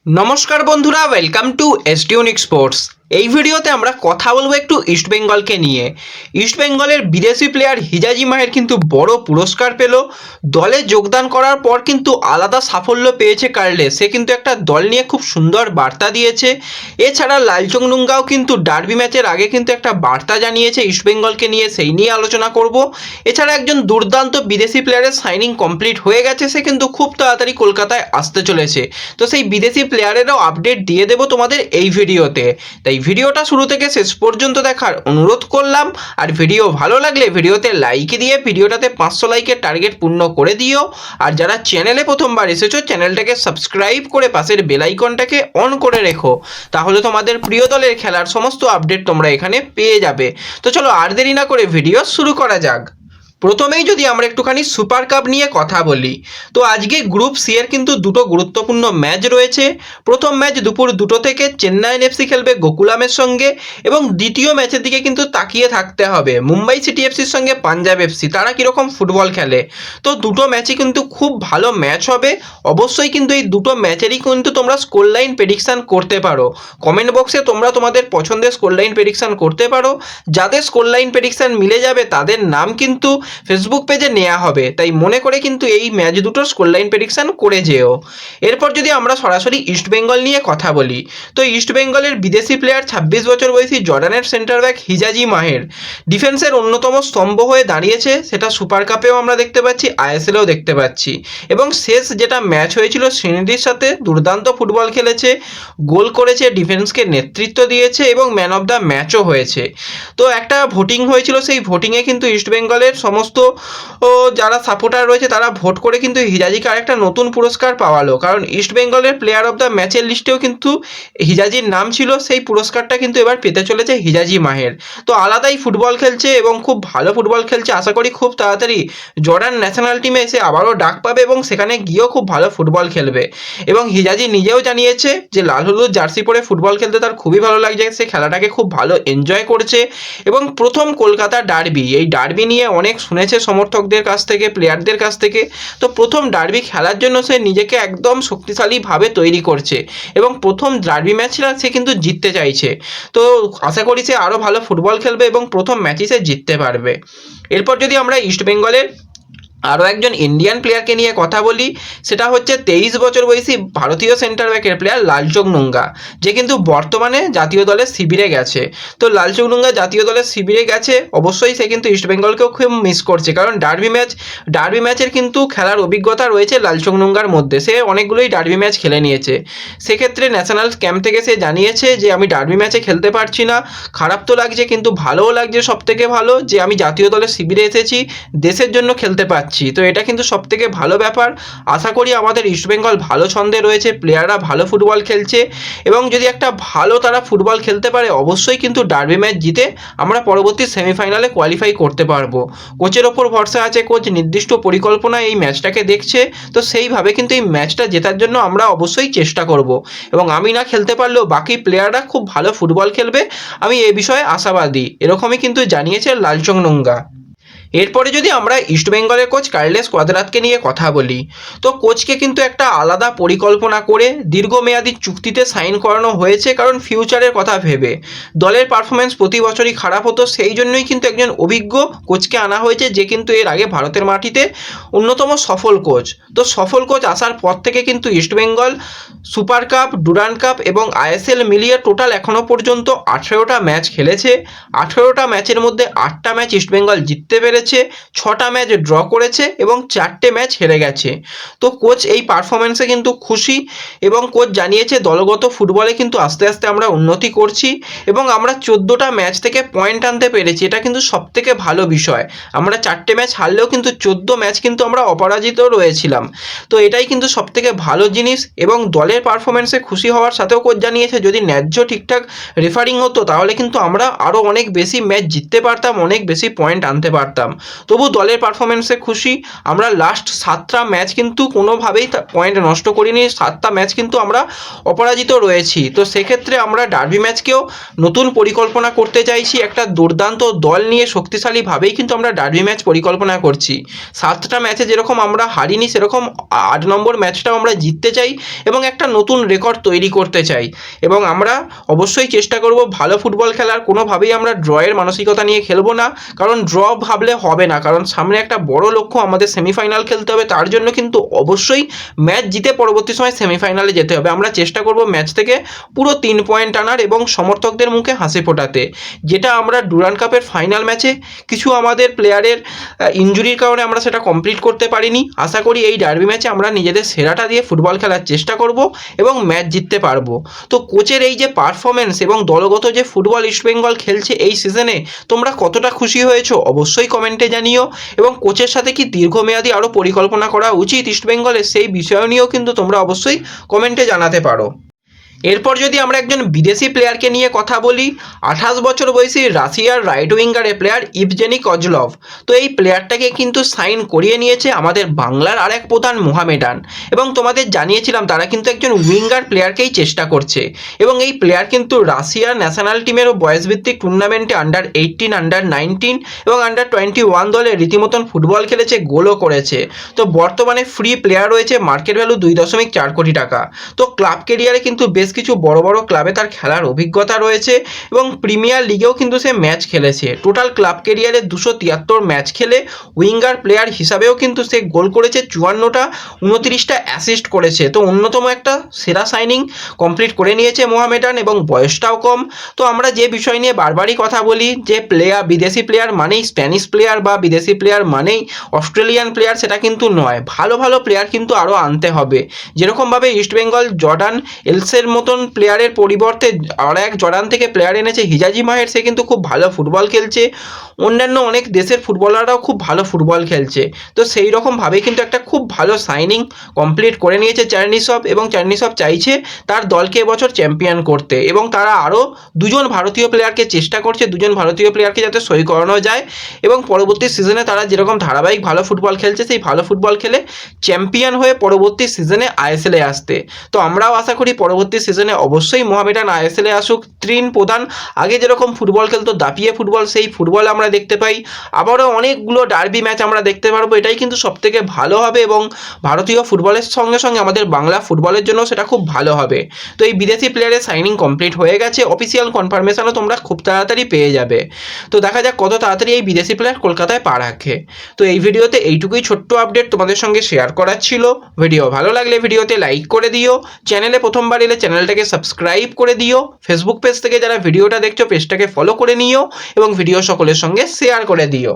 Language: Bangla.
नमस्कार बंधुरा वेलकम टू एसटीयूनिक स्पोर्ट्स। এই ভিডিওতে আমরা কথা বলবো একটু ইস্ট বেঙ্গলকে নিয়ে। ইস্ট বেঙ্গলের বিদেশি প্লেয়ার হিজাজি মাহের কিন্তু বড় পুরস্কার পেল। দলে যোগদান করার পর কিন্তু আলাদা সাফল্য পেয়েছে কার্লে। সে কিন্তু একটা দল নিয়ে খুব সুন্দর বার্তা দিয়েছে। এছাড়া লালচংডুঙ্গাও কিন্তু ডার্বি ম্যাচের আগে কিন্তু একটা বার্তা জানিয়েছে ইস্ট বেঙ্গলকে নিয়ে, সেই নিয়ে আলোচনা করব। এছাড়া একজন দুর্দান্ত বিদেশি প্লেয়ারের সাইনিং কমপ্লিট হয়ে গেছে, সে কিন্তু খুব তাড়াতাড়ি কলকাতায় আসতে চলেছে। তো সেই বিদেশি প্লেয়ারেরও আপডেট দিয়ে দেবো তোমাদের এই ভিডিওতে। তাই ভিডিওটা শুরু থেকে শেষ পর্যন্ত দেখার অনুরোধ করলাম। আর ভিডিও ভালো লাগলে ভিডিওতে লাইক দিয়ে ভিডিওটাতে 500 লাইকের টার্গেট পূর্ণ করে দিও। আর যারা চ্যানেলে প্রথমবার এসেছো চ্যানেলটাকে সাবস্ক্রাইব করে পাশের বেল আইকনটাকে অন করে রেখো, তাহলে তোমাদের প্রিয় দলের খেলার সমস্ত আপডেট তোমরা এখানে পেয়ে যাবে। তো চলো আর দেরি না করে ভিডিও শুরু করা যাক। প্রথমেই যদি আমরা একটুখানি সুপার কাপ নিয়ে কথা বলি, তো আজকে গ্রুপ সি এর কিন্তু দুটো গুরুত্বপূর্ণ ম্যাচ রয়েছে। প্রথম ম্যাচ দুপুর 2টো থেকে চেন্নাইন এফসি খেলবে গোকুলামের সঙ্গে, এবং দ্বিতীয় ম্যাচের দিকে কিন্তু তাকিয়ে থাকতে হবে মুম্বাই সিটি এফসির সঙ্গে পাঞ্জাব এফসি, তারা কীরকম ফুটবল খেলে। তো দুটো ম্যাচই কিন্তু খুব ভালো ম্যাচ হবে। অবশ্যই কিন্তু এই দুটো ম্যাচেরই কিন্তু তোমরা স্কোর লাইন প্রেডিকশান করতে পারো। কমেন্ট বক্সে তোমরা তোমাদের পছন্দের স্কোর লাইন প্রেডিকশান করতে পারো। যাদের স্কোর লাইন প্রেডিকশান মিলে যাবে তাদের নাম কিন্তু ফেসবুক পেজে নেওয়া হবে, তাই মনে করে কিন্তু এই ম্যাচ দুটোর স্কোর লাইন প্রেডিকশান করে যেও। এরপর যদি আমরা সরাসরি ইস্ট বেঙ্গল নিয়ে কথা বলি, তো ইস্ট বেঙ্গলের বিদেশি প্লেয়ার 26 বছর বয়সী জর্ডানের সেন্টার ব্যাক হিজাজি মাহের ডিফেন্সের অন্যতম স্তম্ভ হয়ে দাঁড়িয়েছে। সেটা সুপার কাপেও আমরা দেখতে পাচ্ছি, আইএসএলেও দেখতে পাচ্ছি। এবং শেষ যেটা ম্যাচ হয়েছিল শ্রীনিধির সাথে দুর্দান্ত ফুটবল খেলেছে, গোল করেছে, ডিফেন্সকে নেতৃত্ব দিয়েছে এবং ম্যান অফ দ্য ম্যাচও হয়েছে। তো একটা ভোটিং হয়েছিল, সেই ভোটিংয়ে কিন্তু ইস্ট বেঙ্গলের সমস্ত যারা সাপোর্টার রয়েছে তারা ভোট করে কিন্তু হিজাজিকে আরেকটা নতুন পুরস্কার পাওয়ালো। কারণ ইস্ট বেঙ্গলের প্লেয়ার অফ দ্য ম্যাচের লিস্টেও কিন্তু হিজাজির নাম ছিল। সেই পুরস্কারটা কিন্তু এবার পেতে চলেছে হিজাজি মাহের। তো আলাদাই ফুটবল খেলছে এবং খুব ভালো ফুটবল খেলছে। আশা করি খুব তাড়াতাড়ি জর্ডান ন্যাশনাল টিমে এসে আবারও ডাক পাবে এবং সেখানে গিয়েও খুব ভালো ফুটবল খেলবে। এবং হিজাজি নিজেও জানিয়েছে যে লাল হলুদ জার্সি পরে ফুটবল খেলতে তার খুবই ভালো লাগছে, সে খেলাটাকে খুব ভালো এনজয় করছে। এবং প্রথম কলকাতা ডার্বি, এই ডার্বি নিয়ে অনেক শুনেছে সমর্থকদের কাছ থেকে, প্লেয়ারদের কাছ থেকে। তো প্রথম ডার্বি খেলার জন্য সে নিজেকে একদম শক্তিশালীভাবে তৈরি করছে এবং প্রথম ডার্বি ম্যাচটা সে কিন্তু জিততে চাইছে। তো আশা করি সে আরও ভালো ফুটবল খেলবে এবং প্রথম ম্যাচই সে জিততে পারবে। এরপর যদি আমরা ইস্ট বেঙ্গলের আরও একজন ইন্ডিয়ান প্লেয়ারকে নিয়ে কথা বলি, সেটা হচ্ছে 23 বছর বয়সী ভারতীয় সেন্টার ব্যাকের প্লেয়ার লালচংডুঙ্গা, যে কিন্তু বর্তমানে জাতীয় দলের শিবিরে গেছে। তো লালচংডুঙ্গা জাতীয় দলের শিবিরে গেছে, অবশ্যই সে কিন্তু ইস্ট বেঙ্গলকেও খুব মিস করছে। কারণ ডার্বি ম্যাচের কিন্তু খেলার অভিজ্ঞতা রয়েছে লালচংডুঙ্গার মধ্যে, সে অনেকগুলোই ডার্বি ম্যাচ খেলে নিয়েছে। সেক্ষেত্রে ন্যাশনাল ক্যাম্প থেকে সে জানিয়েছে যে আমি ডার্বি ম্যাচে খেলতে পারছি না, খারাপ তো লাগছে কিন্তু ভালোও লাগছে, সবথেকে ভালো যে আমি জাতীয় দলের শিবিরে এসেছি, দেশের জন্য খেলতে পারছি। তো এটা কিন্তু সবথেকে ভালো ব্যাপার। আশা করি আমাদের ইস্ট বেঙ্গল ভালো ছন্দে রয়েছে, প্লেয়াররা ভালো ফুটবল খেলছে এবং যদি একটা ভালো তারা ফুটবল খেলতে পারে অবশ্যই কিন্তু ডার্বি ম্যাচ জিতে আমরা পরবর্তী সেমিফাইনালে কোয়ালিফাই করতে পারবো। কোচের ওপর ভরসা আছে, কোচ নির্দিষ্ট পরিকল্পনায় এই ম্যাচটাকে দেখছে। তো সেইভাবে কিন্তু এই ম্যাচটা জেতার জন্য আমরা অবশ্যই চেষ্টা করব এবং আমি না খেলতে পারলেও বাকি প্লেয়াররা খুব ভালো ফুটবল খেলবে, আমি এ বিষয়ে আশাবাদী। এরকমই কিন্তু জানিয়েছে লালচংডুঙ্গা। এরপরে যদি আমরা ইস্ট বেঙ্গলের কোচ কার্লোস কোয়াদ্রাতকে নিয়ে কথা বলি, তো কোচকে কিন্তু একটা আলাদা পরিকল্পনা করে দীর্ঘমেয়াদী চুক্তিতে সাইন করানো হয়েছে। কারণ ফিউচারের কথা ভেবে দলের পারফরমেন্স প্রতি বছরই খারাপ হতো, সেই জন্যই কিন্তু একজন অভিজ্ঞ কোচকে আনা হয়েছে, যে কিন্তু এর আগে ভারতের মাটিতে অন্যতম সফল কোচ। তো সফল কোচ আসার পর থেকে কিন্তু east Bengal super cup, Durand cup এবং আইএসএল মিলিয়ে টোটাল এখনও পর্যন্ত 18টা ম্যাচ খেলেছে। 18টা ম্যাচের মধ্যে 8টা ম্যাচ ইস্ট বেঙ্গল জিততে পেরেছে, 6টা ম্যাচ ড্র করেছে এবং 4টে ম্যাচ হেরে গেছে। তো কোচ এই পারফরমেন্সে কিন্তু খুশি এবং কোচ জানিয়েছে দলগত ফুটবলে কিন্তু আস্তে আস্তে আমরা উন্নতি করছি এবং আমরা 14টা ম্যাচ থেকে পয়েন্ট আনতে পেরেছি, এটা কিন্তু সবথেকে ভালো বিষয়। আমরা 4টে ম্যাচ হারলেও কিন্তু 14 ম্যাচ কিন্তু আমরা অপরাজিত রয়েছিলাম। তো এটাই কিন্তু সবথেকে ভালো জিনিস এবং দলের পারফরমেন্সে খুশি হওয়ার সাথেও কোচ জানিয়েছে যদি ন্যায্য ঠিকঠাক রেফারিং হতো তাহলে কিন্তু আমরা আরও অনেক বেশি ম্যাচ জিততে পারতাম, অনেক বেশি পয়েন্ট আনতে পারতাম। তবু দলের পারফরমেন্সে খুশি। আমরা লাস্ট 7টা ম্যাচ কিন্তু কোনোভাবেই পয়েন্ট নষ্ট করিনি, 7টা ম্যাচ কিন্তু আমরা অপরাজিত রয়েছি। তো সেক্ষেত্রে আমরা ডার্বি ম্যাচকেও নতুন পরিকল্পনা করতে চাইছি, একটা দুর্দান্ত দল নিয়ে শক্তিশালীভাবেই কিন্তু আমরা ডার্বি ম্যাচ পরিকল্পনা করছি। 7টা ম্যাচে যেরকম আমরা হারিনি, সেরকম 8 নম্বর ম্যাচটাও আমরা জিততে চাই এবং একটা নতুন রেকর্ড তৈরি করতে চাই। এবং আমরা অবশ্যই চেষ্টা করব ভালো ফুটবল খেলার, কোনোভাবেই আমরা ড্রয়ের মানসিকতা নিয়ে খেলবো না, কারণ ড্র ভাবলে হবে না, কারণ সামনে একটা বড় লক্ষ্য, আমাদের সেমিফাইনাল খেলতে হবে। তার জন্য কিন্তু অবশ্যই ম্যাচ জিতে পরবর্তী সময় সেমিফাইনালে যেতে হবে। আমরা চেষ্টা করব ম্যাচ থেকে পুরো 3 পয়েন্ট আনার এবং সমর্থকদের মুখে হাসি ফোটাতে, যেটা আমরা ডুরান্ড কাপের ফাইনাল ম্যাচে কিছু আমাদের প্লেয়ারের ইনজুরির কারণে আমরা সেটা কমপ্লিট করতে পারিনি। আশা করি এই ডার্বি ম্যাচে আমরা নিজেদের সেরাটা দিয়ে ফুটবল খেলার চেষ্টা করব এবং ম্যাচ জিততে পারবো। তো কোচের এই যে পারফরমেন্স এবং দলগত যে ফুটবল ইস্টবেঙ্গল খেলছে এই সিজনে, তোমরা কতটা খুশি হয়েছো অবশ্যই কমেন্টে জানিও। এবং কোচের সাথে কি দীর্ঘমেয়াদী আরও পরিকল্পনা করা উচিত ইস্টবেঙ্গলের, সেই বিষয় নিয়েও কিন্তু তোমরা অবশ্যই কমেন্টে জানাতে পারো। এরপর যদি আমরা একজন বিদেশি প্লেয়ারকে নিয়ে কথা বলি, 28 বছর বয়সী রাশিয়ার রাইট উইঙ্গারের প্লেয়ার ইভজেনি কজলভ। তো এই প্লেয়ারটাকে কিন্তু সাইন করিয়ে নিয়েছে আমাদের বাংলার আরেক প্রধান মোহামেডান, এবং তোমাদের জানিয়েছিলাম তারা কিন্তু একজন উইঙ্গার প্লেয়ারকেই চেষ্টা করছে। এবং এই প্লেয়ার কিন্তু রাশিয়ার ন্যাশনাল টিমেরও বয়সভিত্তিক টুর্নামেন্টে আন্ডার 18, আন্ডার 19 এবং আন্ডার 21 দলে রীতিমতন ফুটবল খেলেছে, গোলও করেছে। তো বর্তমানে ফ্রি প্লেয়ার রয়েছে, মার্কেট ভ্যালু 2.4 কোটি টাকা। তো ক্লাব কেরিয়ারে কিন্তু বেশ কিছু বড় বড় ক্লাবে তার খেলার অভিজ্ঞতা রয়েছে এবং প্রিমিয়ার লিগেও কিন্তু সে ম্যাচ খেলেছে। টোটাল ক্লাব কেরিয়ারে 273 ম্যাচ খেলে উইঙ্গার প্লেয়ার হিসাবেও কিন্তু সে গোল করেছে 54টা, 29টা অ্যাসিস্ট করেছে। তো অন্যতম একটা সেরা সাইনিং কমপ্লিট করে নিয়েছে মোহামেডান, এবং বয়সটাও কম। তো আমরা যে বিষয় নিয়ে বারবারই কথা বলি যে বিদেশি প্লেয়ার মানেই স্প্যানিশ প্লেয়ার বা বিদেশি প্লেয়ার মানেই অস্ট্রেলিয়ান প্লেয়ার, সেটা কিন্তু নয়। ভালো ভালো প্লেয়ার কিন্তু আরও আনতে হবে। যেরকমভাবে ইস্টবেঙ্গল জর্ডান এলসের মতন প্লেয়ারের পরিবর্তে আর এক জর্ডান থেকে প্লেয়ার এনেছে হিজাজি মাহের, সে কিন্তু খুব ভালো ফুটবল খেলছে। অন্যান্য অনেক দেশের ফুটবলাররাও খুব ভালো ফুটবল খেলছে। তো সেই রকমভাবে কিন্তু একটা খুব ভালো সাইনিং কমপ্লিট করে নিয়েছে চার্নিসভ, এবং চার্নিসভ চাইছে তার দলকে এবছর চ্যাম্পিয়ন করতে, এবং তারা আরও 2জন ভারতীয় প্লেয়ারকে চেষ্টা করছে, 2জন ভারতীয় প্লেয়ারকে যাতে সই করানো যায় এবং পরবর্তী সিজনে তারা যেরকম ধারাবাহিক ভালো ফুটবল খেলছে সেই ভালো ফুটবল খেলে চ্যাম্পিয়ন হয়ে পরবর্তী সিজনে আইএসএলে আসতে। তো আমরাও আশা করি পরবর্তী সিজনে অবশ্যই মোহামেডান আইএসএলে আসুক। ত্রিন প্রধান আগে যেরকম ফুটবল খেলতো, দাপিয়ে ফুটবল, সেই ফুটবল আমরা দেখতে পাই। আবারও অনেকগুলো ডার্বি ম্যাচ আমরা দেখতে পারবো, এটাই কিন্তু সবথেকে ভালো হবে, এবং ভারতীয় ফুটবলের সঙ্গে সঙ্গে আমাদের বাংলা ফুটবলের জন্য সেটা খুব ভালো হবে। তো এই বিদেশি প্লেয়ারের সাইনিং কমপ্লিট হয়ে গেছে, অফিসিয়াল কনফার্মেশনও তোমরা খুব তাড়াতাড়ি পেয়ে যাবে। তো দেখা যাক কত তাড়াতাড়ি এই বিদেশি প্লেয়ার কলকাতায় পা রাখে। তো এই ভিডিওতে এইটুকুই ছোট্ট আপডেট তোমাদের সঙ্গে শেয়ার করার ছিল। ভিডিও ভালো লাগলে ভিডিওতে লাইক করে দিও, চ্যানেলে প্রথমবার এলে চ্যানেলটাকে সাবস্ক্রাইব করে দিও, ফেসবুক পেজ থেকে যারা ভিডিওটা দেখছো পেজটাকে ফলো করে নিও, এবং ভিডিও সকলের সঙ্গে শেয়ার করে দিও।